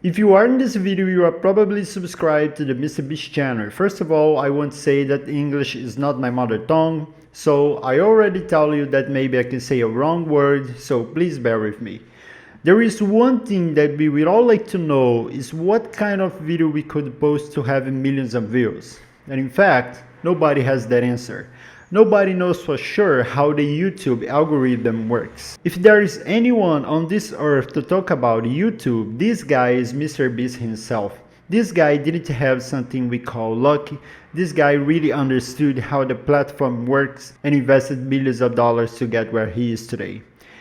If you are in this video, you are probably subscribed to the Mr.beast channel. First of all, I want to say that English is not my mother tongue, so I already tell you that maybe I can say a wrong word, so please bear with me. There is one thing that we would all like to know is what kind of video we could post to have millions of views. And in fact, nobody has that answer. Nobody knows for sure how the YouTube algorithm works. If there is anyone on this earth to talk about YouTube, this guy is Mr.beast himself. This guy didn't have something we call luck. This guy really understood how the platform works and invested millions of dollars to get where he is today.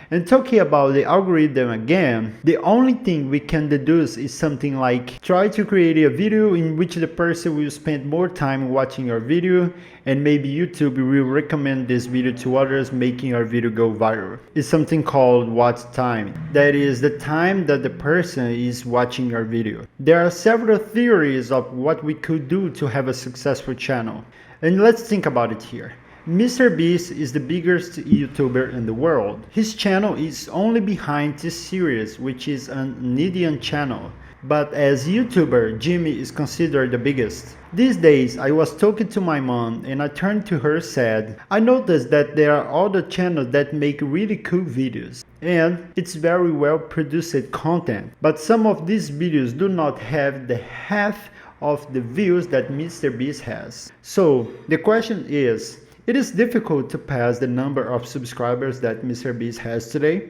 And talking about the algorithm again, the only thing we can deduce is something like try to create a video in which the person will spend more time watching your video, and maybe YouTube will recommend this video to others, making your video go viral. It's something called watch time. That is the time that the person is watching your video. There are several theories of what we could do to have a successful channel. And let's think about it here. Mr.beast is the biggest YouTuber in the world. His channel is only behind this series, which is an Indian channel. But as YouTuber, Jimmy is considered the biggest. These days, I was talking to my mom and I turned to her and said, I noticed that there are other channels that make really cool videos. And it's very well produced content. But some of these videos do not have the half of the views that Mr.beast has. So the question is, it is difficult to pass the number of subscribers that Mr.beast has today.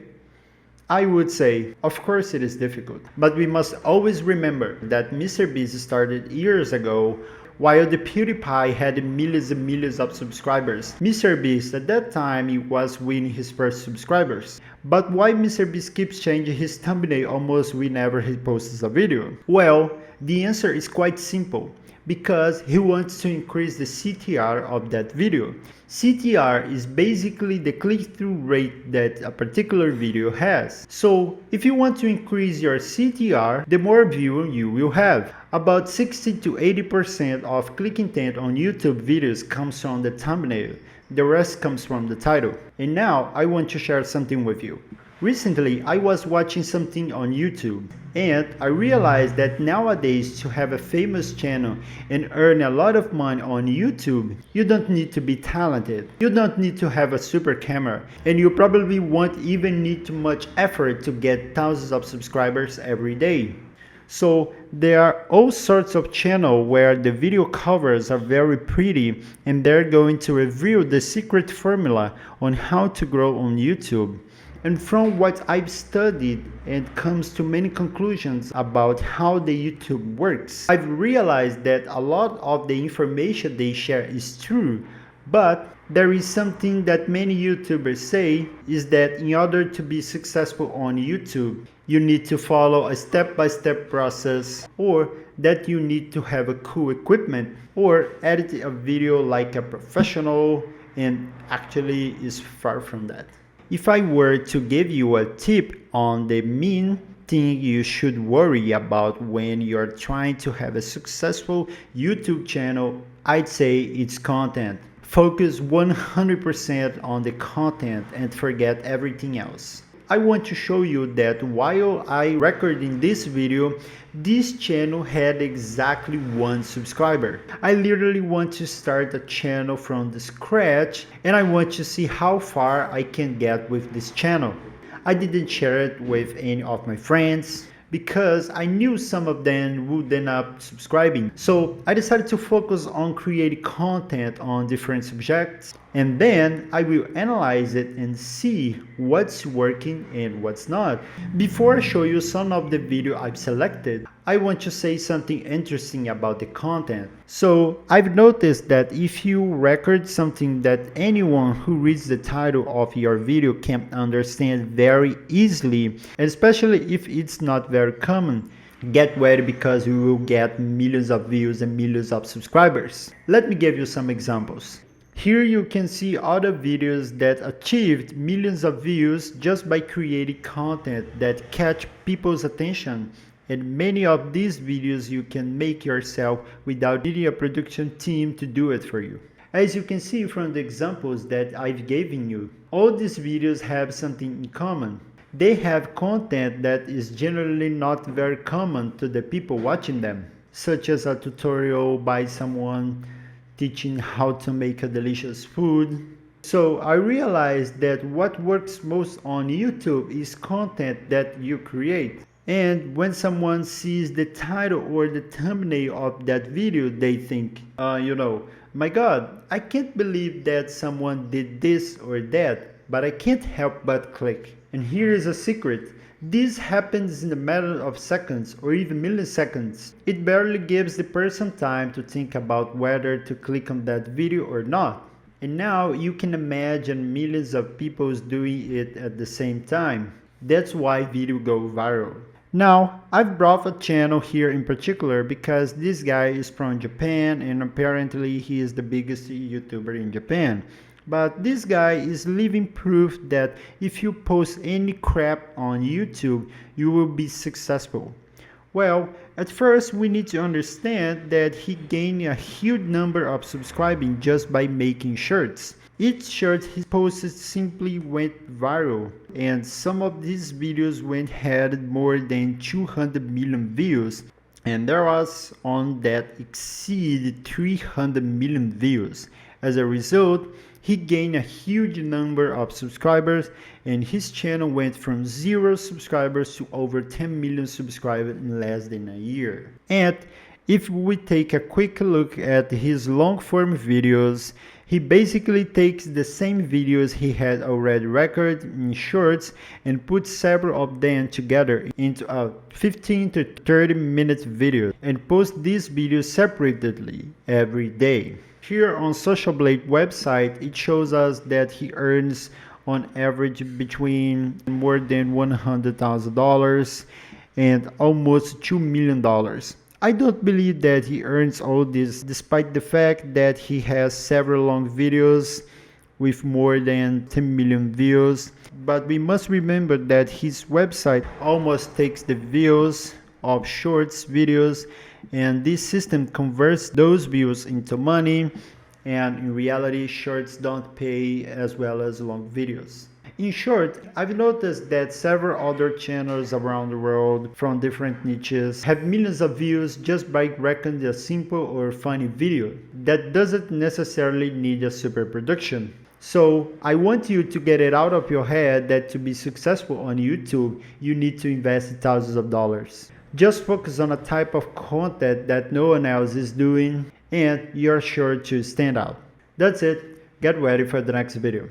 I would say, of course it is difficult, but we must always remember that Mr.beast started years ago while the PewDiePie had millions and millions of subscribers. Mr.beast at that time he was winning his first subscribers. But why Mr.beast keeps changing his thumbnail almost whenever he posts a video? Well, the answer is quite simple. Because he wants to increase the CTR of that video. CTR is basically the click-through rate that a particular video has. So if you want to increase your CTR, the more views you will have. About 60 to 80% of click intent on YouTube videos comes from the thumbnail. The rest comes from the title. And now I want to share something with you. Recently, I was watching something on YouTube and I realized that nowadays to have a famous channel and earn a lot of money on YouTube, you don't need to be talented. You don't need to have a super camera and you probably won't even need too much effort to get thousands of subscribers every day. So there are all sorts of channels where the video covers are very pretty and they're going to reveal the secret formula on how to grow on YouTube. And from what I've studied and comes to many conclusions about how the YouTube works, I've realized that a lot of the information they share is true, but there is something that many YouTubers say is that in order to be successful on YouTube, you need to follow a step-by-step process, or that you need to have a cool equipment or edit a video like a professional, and actually is far from that. If I were to give you a tip on the main thing you should worry about when you're trying to have a successful YouTube channel, I'd say it's content. Focus 100% on the content and forget everything else. I want to show you that while I recording this video, this channel had exactly 1 subscriber. I literally want to start a channel from the scratch and I want to see how far I can get with this channel. I didn't share it with any of my friends because I knew some of them would end up subscribing. So I decided to focus on creating content on different subjects and then I will analyze it and see what's working and what's not. Before I show you some of the video I've selected, I want to say something interesting about the content. So I've noticed that if you record something that anyone who reads the title of your video can understand very easily, and especially if it's not very common, get ready because you will get millions of views and millions of subscribers. Let me give you some examples. Here you can see other videos that achieved millions of views just by creating content that catch people's attention. And many of these videos you can make yourself without needing a production team to do it for you. As you can see from the examples that I've given you, all these videos have something in common. They have content that is generally not very common to the people watching them, such as a tutorial by someone teaching how to make a delicious food. So I realized that what works most on YouTube is content that you create. And when someone sees the title or the thumbnail of that video, they think, my God, I can't believe that someone did this or that, but I can't help but click. And here is a secret. This happens in a matter of seconds or even milliseconds. It barely gives the person time to think about whether to click on that video or not. And now you can imagine millions of people doing it at the same time. That's why video go viral. Now, I've brought a channel here in particular because this guy is from Japan and apparently he is the biggest YouTuber in Japan. But this guy is living proof that if you post any crap on YouTube, you will be successful. Well, at first we need to understand that he gained a huge number of subscribers just by making shirts. Each shirt he posted simply went viral, and some of these videos had more than 200 million views, and there was one that exceeded 300 million views. As a result, he gained a huge number of subscribers, and his channel went from 0 subscribers to over 10 million subscribers in less than a year. And if we take a quick look at his long-form videos, he basically takes the same videos he had already recorded in shorts and puts several of them together into a 15 to 30 minute video and posts these videos separately every day. Here on Social Blade website, it shows us that he earns on average between more than $100,000 and almost $2 million. I don't believe that he earns all this despite the fact that he has several long videos with more than 10 million views. But we must remember that his website almost takes the views of shorts videos, and this system converts those views into money, and in reality shorts don't pay as well as long videos. In short, I've noticed that several other channels around the world from different niches have millions of views just by recording a simple or funny video that doesn't necessarily need a super production. So I want you to get it out of your head that to be successful on YouTube, you need to invest thousands of dollars. Just focus on a type of content that no one else is doing and you're sure to stand out. That's it. Get ready for the next video.